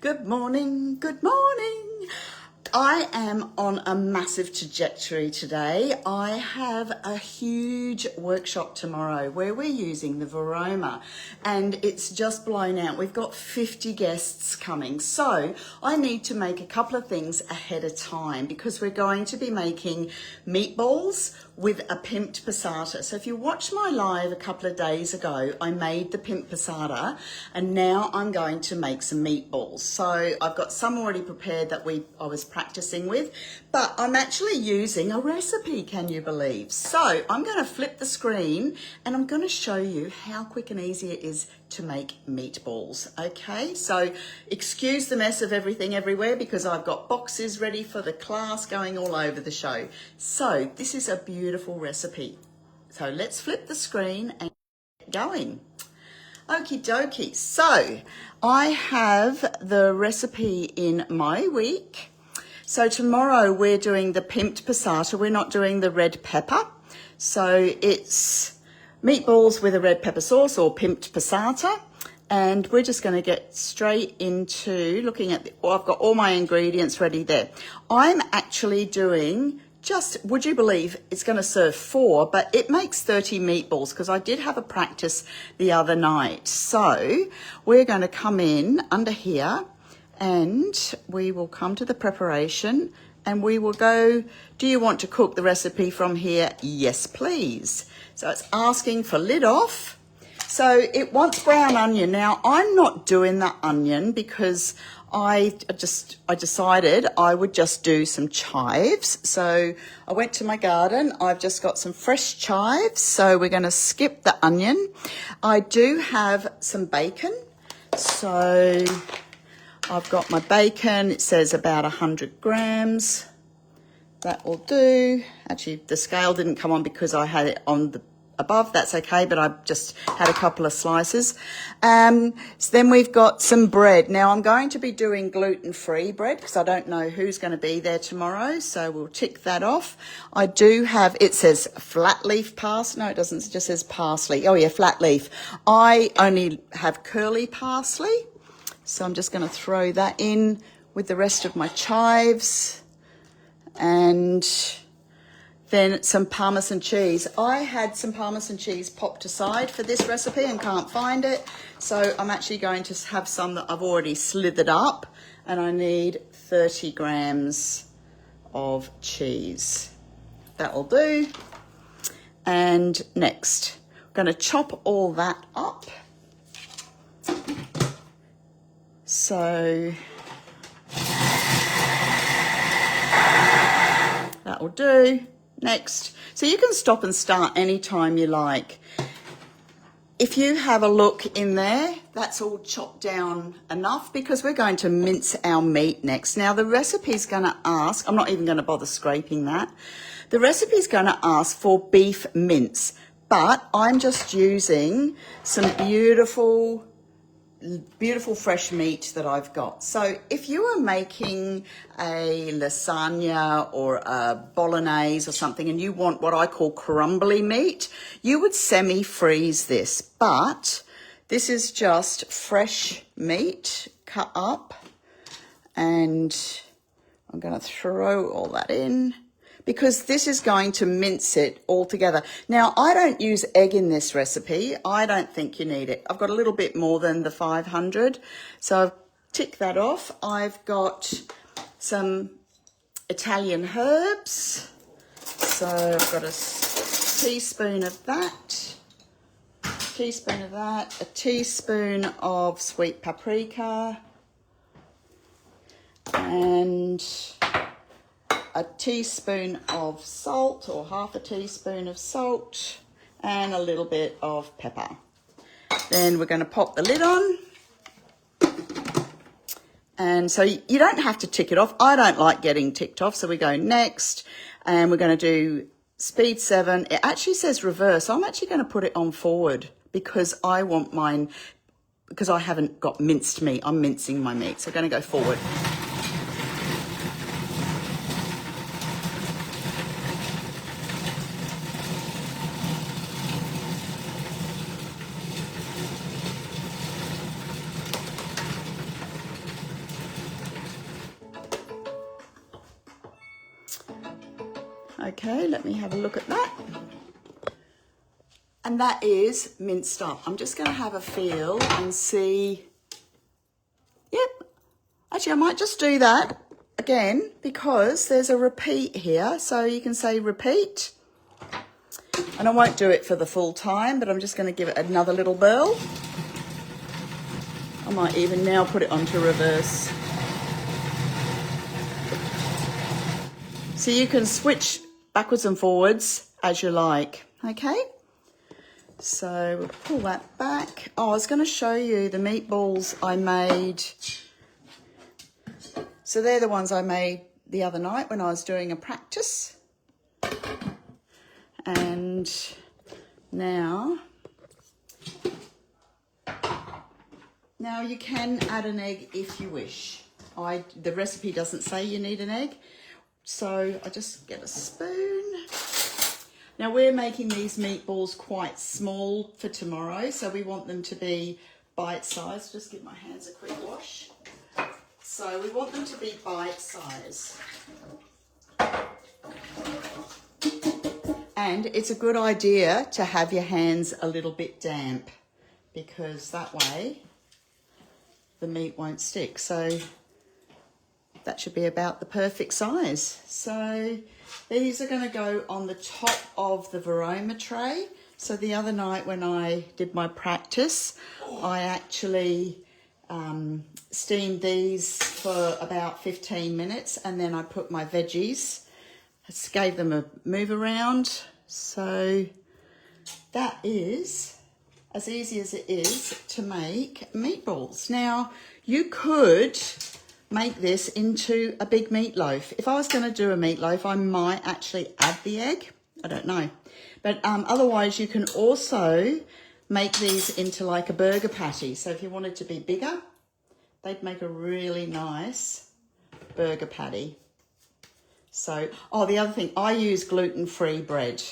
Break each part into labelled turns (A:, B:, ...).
A: Good morning, good morning. I am on a massive trajectory today. I have a huge workshop tomorrow where we're using the Varoma and it's just blown out. We've got 50 guests coming. So I need to make a couple of things ahead of time because we're going to be making meatballs with a pimped passata. So if you watched my live a couple of days ago, I made the pimped passata and now I'm going to make some meatballs. So I've got some already prepared that I was practicing with, but I'm actually using a recipe, can you believe? So I'm going to flip the screen and I'm going to show you how quick and easy it is to make meatballs. Okay, so excuse the mess of everything everywhere because I've got boxes ready for the class going all over the show. So this is a beautiful recipe. So let's flip the screen and get going. Okie dokie. So I have the recipe in my week. So tomorrow we're doing the pimped passata. We're not doing the red pepper. So it's meatballs with a red pepper sauce or pimped passata. And we're just going to get straight into looking at I've got all my ingredients ready there. I'm actually doing would you believe it's going to serve 4, but it makes 30 meatballs because I did have a practice the other night. So we're going to come in under here and we will come to the preparation and we will go, do you want to cook the recipe from here? Yes, please. So it's asking for lid off. So it wants brown onion. Now I'm not doing the onion because I decided I would just do some chives. So I went to my garden. I've just got some fresh chives. So we're going to skip the onion. I do have some bacon. So I've got my bacon. It says about 100 grams. That will do. Actually, the scale didn't come on because I had it on the above. That's okay, but I just had a couple of slices. So then we've got some bread. Now I'm going to be doing gluten-free bread because I don't know who's going to be there tomorrow, so we'll tick that off. I do have, it says flat leaf parsley. No, it doesn't, it just says parsley. Oh yeah, flat leaf. I only have curly parsley, so I'm just going to throw that in with the rest of my chives. And then some Parmesan cheese. I had some Parmesan cheese popped aside for this recipe and can't find it. So I'm actually going to have some that I've already slithered up and I need 30 grams of cheese. That'll do. And next, I'm going to chop all that up. So that'll do. Next, so you can stop and start anytime you like. If you have a look in there, that's all chopped down enough because we're going to mince our meat next. Now the recipe's going to ask, I'm not even going to bother scraping that. The recipe's going to ask for beef mince, but I'm just using some beautiful fresh meat that I've got. So if you are making a lasagna or a bolognese or something and you want what I call crumbly meat, you would semi-freeze this, but this is just fresh meat cut up and I'm going to throw all that in because this is going to mince it all together. Now, I don't use egg in this recipe. I don't think you need it. I've got a little bit more than the 500. So I've ticked that off. I've got some Italian herbs. So I've got a teaspoon of that, a teaspoon of sweet paprika, and a teaspoon of salt or half a teaspoon of salt and a little bit of pepper. Then we're going to pop the lid on. And so you don't have to tick it off. I don't like getting ticked off. So we go next and we're going to do speed 7. It actually says reverse. I'm actually going to put it on forward because I want mine, because I haven't got minced meat. I'm mincing my meat. So I'm going to go forward. Okay, let me have a look at that. And that is minced up. I'm just going to have a feel and see. Yep. Actually, I might just do that again because there's a repeat here. So you can say repeat. And I won't do it for the full time, but I'm just going to give it another little burl. I might even now put it onto reverse. So you can switch backwards and forwards as you like, okay? So we'll pull that back. Oh, I was going to show you the meatballs I made. So they're the ones I made the other night when I was doing a practice. And now you can add an egg if you wish. The recipe doesn't say you need an egg. So I just get a spoon. Now we're making these meatballs quite small for tomorrow, so we want them to be bite-sized. Just give my hands a quick wash. So we want them to be bite-sized. And it's a good idea to have your hands a little bit damp because that way the meat won't stick. So that should be about the perfect size. So these are going to go on the top of the Varoma tray. So the other night when I did my practice, I actually steamed these for about 15 minutes and then I put my veggies, just gave them a move around. So that is as easy as it is to make meatballs. Now you could make this into a big meatloaf. If I was going to do a meatloaf, I might actually add the egg. I don't know. But otherwise, you can also make these into like a burger patty. So if you wanted to be bigger, they'd make a really nice burger patty. So, oh, the other thing, I use gluten-free bread.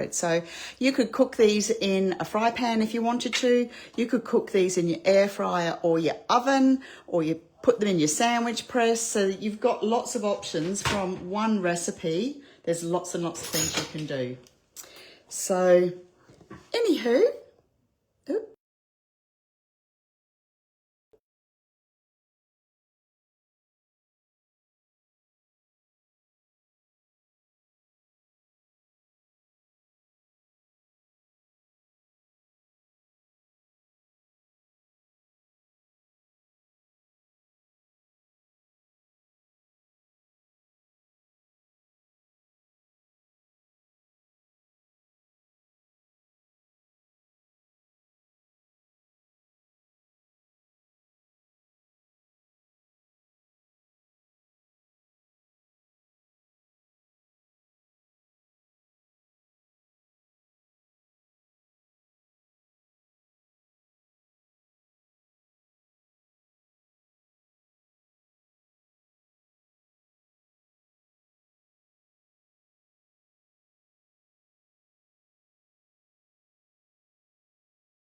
A: So you could cook these in a fry pan if you wanted to. You could cook these in your air fryer or your oven, or you put them in your sandwich press. So that you've got lots of options from one recipe. There's lots and lots of things you can do. So, anywho,